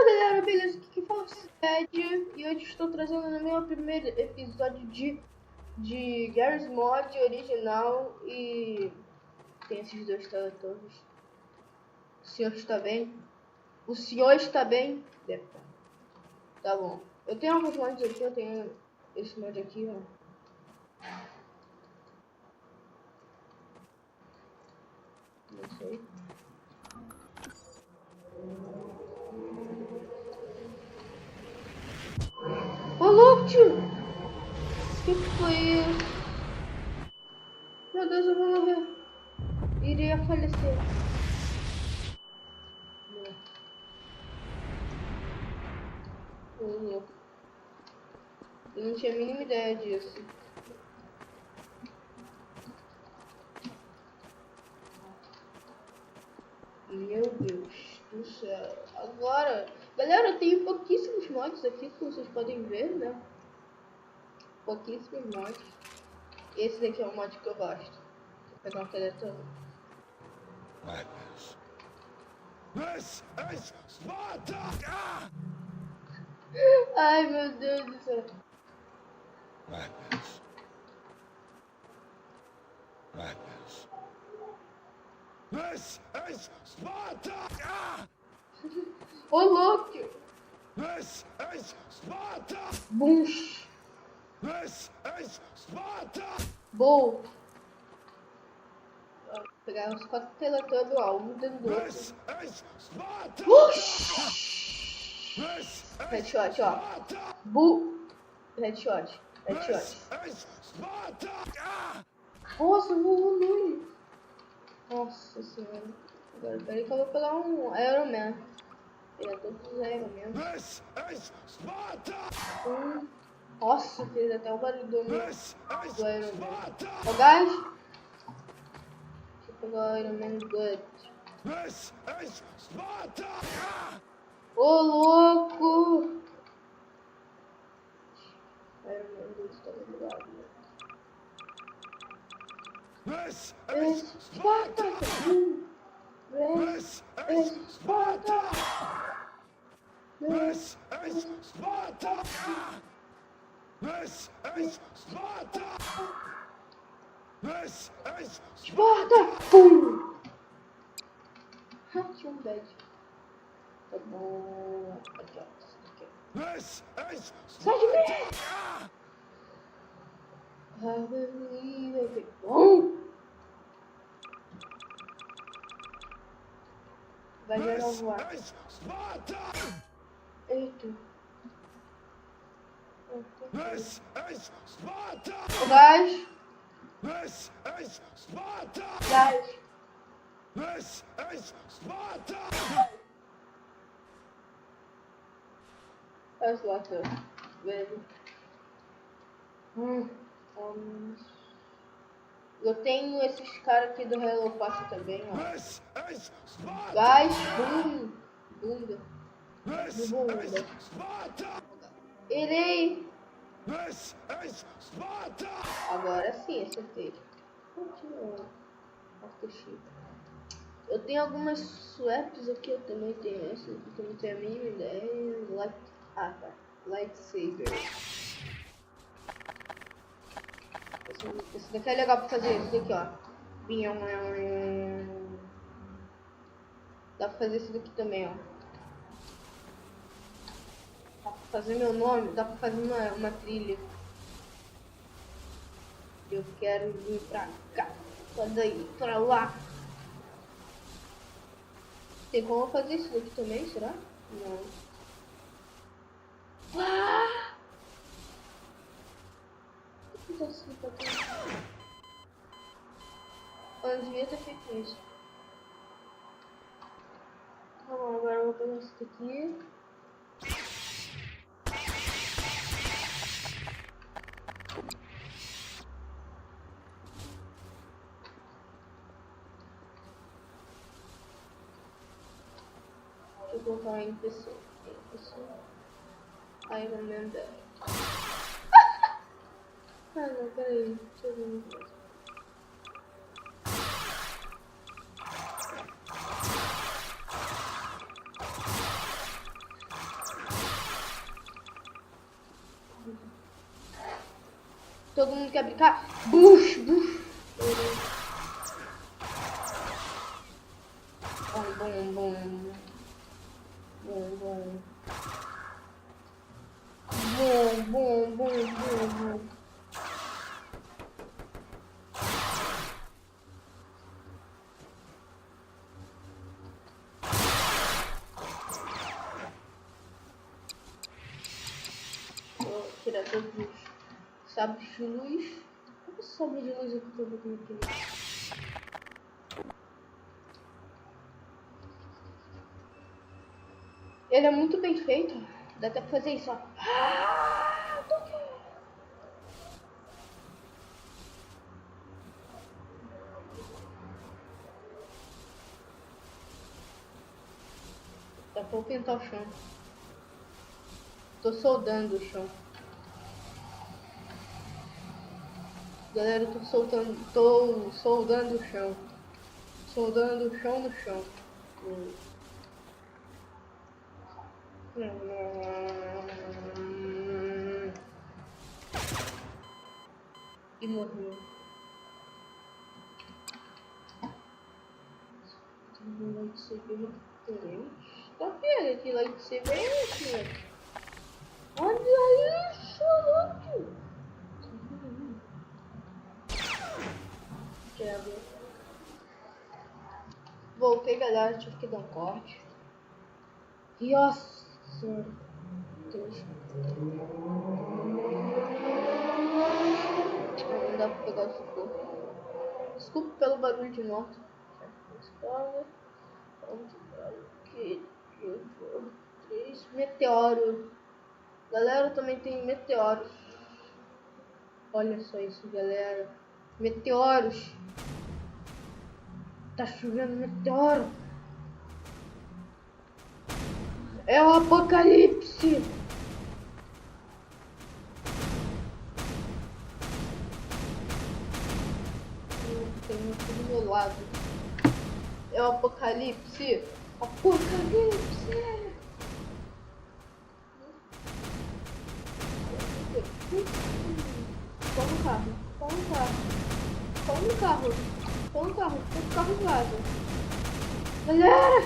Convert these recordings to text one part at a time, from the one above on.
galera, beleza? Aqui quem fala é o Ced e hoje estou trazendo no meu primeiro episódio de Garry's Mod original e tem esses dois teletubbies. O senhor está bem? O senhor está bem? Deve estar. Tá bom. Eu tenho alguns mods aqui, eu tenho esse mod aqui, ó. Não sei. Ô louco, tio! Que foi isso? Meu Deus, eu vou morrer. Iria falecer. Ô louco. Eu não tinha a mínima ideia disso. Meu Deus do céu. Agora, galera, eu tenho pouquíssimos mods aqui, como vocês podem ver, né? Pouquíssimos mods. Esse daqui é o mod que eu gosto. Vou pegar um teletubby. Madness. This is Sparta! Ah! Ai, meu Deus do céu. Madness. Madness. This is Sparta! Ah! Ô louco! This is Sparta! Bunch! This is Sparta! Bom! Vou pegar uns 4 teletubbies, ó, um dentro do outro. This is Sparta! This Headshot, is ó. Sparta! Headshot. This is Sparta! Ah! Nossa, voou nele. Nossa senhora. Agora, peraí que eu vou pegar um Iron Man. Pegar todos os Iron Man. This is Sparta! Nossa, fez até o barulho do This is Iron Man. Sparta! Ó, guys. Deixa eu pegar o Iron Man Good. This is Sparta! Ah! Ô, louco! Iron Man Good tá ligado, né? This It's is Sparta! This is Sparta! This is Sparta! Ah! This is Sparta! This is Sparta! Pum! Tinha um bad. Tá bom. Aqui, ó. Aqui. This is Sai de mim! Sparta! Ah! I believe it. Bom! Vai gerar This voar. is Sparta! Eita. This is Sparta! Guys! This is Sparta! Guys! This is Sparta! Olha lá, velho. Eu tenho esses caras aqui do Hello Party também, ó. This is Sparta! Guys, bunda. This is Sparta! Irei. This is Sparta! Agora sim, acertei. Continua. Aftership. Eu tenho algumas swaps aqui, eu também tenho essa aqui que eu não tenho a mínima ideia. Tá. Lightsaber. Esse daqui é legal pra fazer, esse daqui, ó. Dá pra fazer esse daqui também, ó. Dá pra fazer meu nome, dá pra fazer uma trilha. Eu quero vir pra cá, pra daí, pra lá. Tem como fazer isso daqui também, será? Não. Ah! O que eu fiz assim pra cá? Eu devia ter feito isso. Tá bom, agora eu vou pegar isso daqui. Deixa eu colocar em pessoa. Iron Man 10. Ah, não, peraí. Deixa eu ver uma coisa. Todo mundo quer brincar? Bush, bush. Bom, bom, bom. Bom, bom. Bom, bom, bom, bom, bom. Vou tirar todos os sabres de luz. Qual sabre de luz é que eu tô botando aqui? Ele é muito bem feito. Dá até pra fazer isso, ó. Dá pra eu pintar o chão. Tô soldando o chão. Galera, eu tô soldando o chão. Soldando o chão no chão. E morreu. Tem um lightsaber diferente. Tá vendo que lightsaber é esse? Olha isso, louco! Quebra. Voltei, galera. Tive que dar um corte. Nossa senhora. Não dá pra pegar o socorro. Desculpa pelo barulho de moto. Aqui. 3 meteoro. Galera, também tem meteoros. Olha só isso, galera. Meteoros. Tá chovendo meteoro. É o apocalipse. Tem um aqui do meu lado. É o apocalipse. Apocalipse. Põe no carro. Põe no carro. Põe no carro. Põe no carro. Põe no carro em casa. Galera!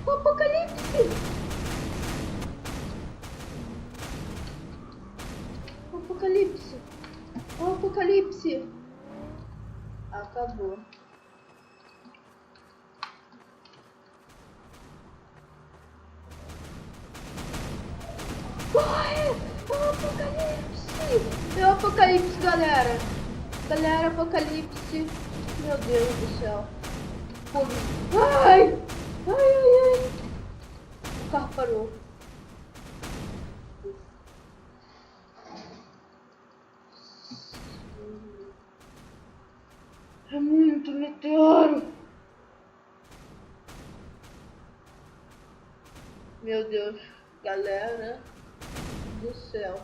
O apocalipse! O apocalipse! O apocalipse! Acabou. Corre! O apocalipse! É o apocalipse, galera! Galera, apocalipse! Meu Deus do céu! Ai! Ai, ai, ai! O carro parou. É muito meteoro! Meu Deus, galera do céu!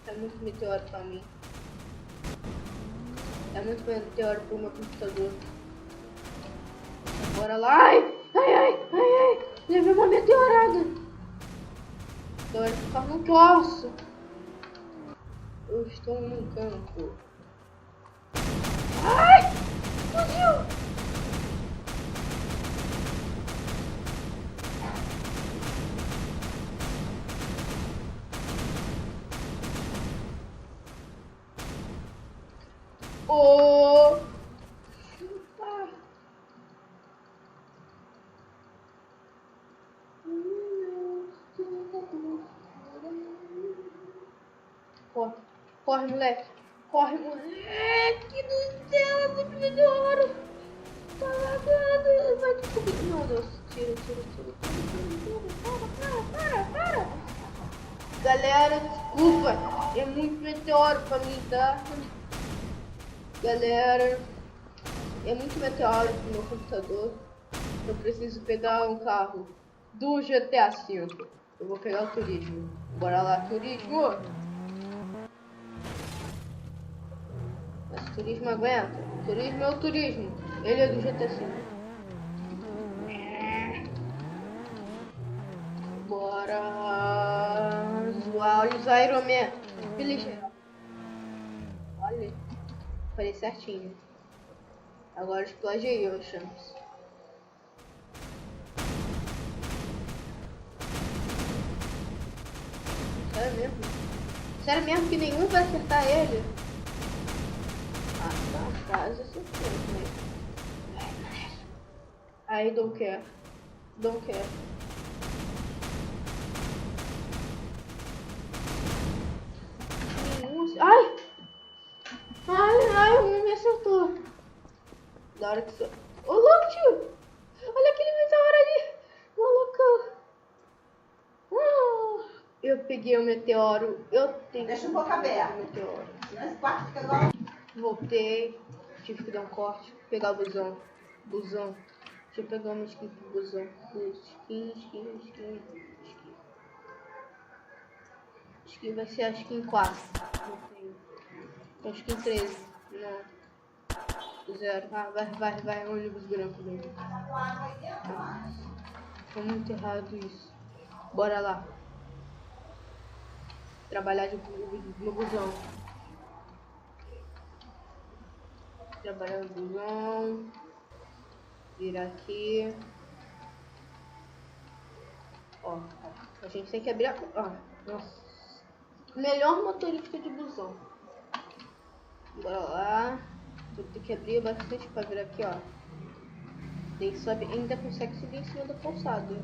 É muito meteoro pra mim. É muito meteoro pro meu computador. Bora lá! Ai! Ai, ai, ai, ai! Levei uma meteorada! Agora o carro não posso! Eu estou num campo. Ai! Fugiu! Oh! Chupa! Corre, corre, moleque! Corre, moleque do céu! Esse meteoro! Tá lagando! Vai descobrir! Meu Deus! Tira, tira, tira! Para! Galera, desculpa! É muito meteoro pra mim, tá? Galera, é muito meteoro pro meu computador. Eu preciso pegar um carro do GTA V. Eu vou pegar o turismo. Bora lá, turismo! Mas turismo aguenta. Turismo é o turismo. Ele é do GTA V. Bora zoar os Iron Man. Beleza. Olha falei certinho. Agora explode aí, ô Champs. Sério mesmo? Sério mesmo que nenhum vai acertar ele? Ah, tá, quase acertou, mas... I don't care. Don't care. Ai! Ai, um me acertou. Da hora que sou... Ô, louco, tio! Olha aquele meteoro ali! Maluco! Eu peguei o meteoro. Eu tenho... Deixa um pouco aberto. Meteoro. Senão esse quarto fica igual. Voltei. Tive que dar um corte. Pegar o busão. Busão. Deixa eu pegar uma skin pro busão. Skin. Skin vai ser a skin 4. Não tenho. Então, skin 13. Não. 0. Ah, vai. Ônibus branco mesmo. Foi muito errado isso. Bora lá. Trabalhar no busão. Trabalhar no busão. Virar aqui. Ó, a gente tem que abrir a... Ó, nossa. Melhor motorista de busão. Bora lá. Vou ter que abrir bastante pra vir aqui, ó. Daí sobe, ainda consegue subir em cima da calçada.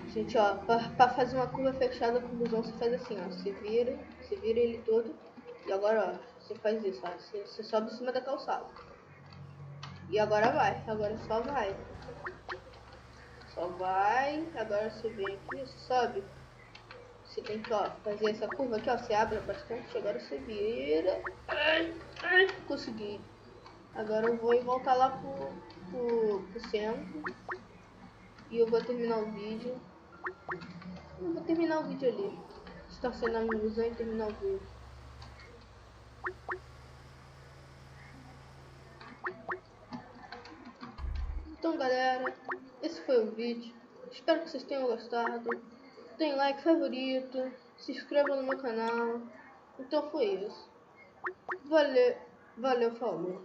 Gente, ó, pra fazer uma curva fechada com o busão, você faz assim, ó. Você vira ele todo. E agora, ó, você faz isso, ó. Você sobe em cima da calçada. E agora vai, agora só vai. Só vai, agora você vem aqui, sobe. Você tem que, ó, fazer essa curva aqui, ó. Você abre bastante, agora você vira. Consegui. Agora eu vou voltar lá pro centro. E eu vou terminar o vídeo. Eu vou terminar o vídeo ali. Estacionar no busão e terminar o vídeo. Então, galera, esse foi o vídeo. Espero que vocês tenham gostado. Deem like, favorito. Se inscrevam no meu canal. Então foi isso. Valeu, falou.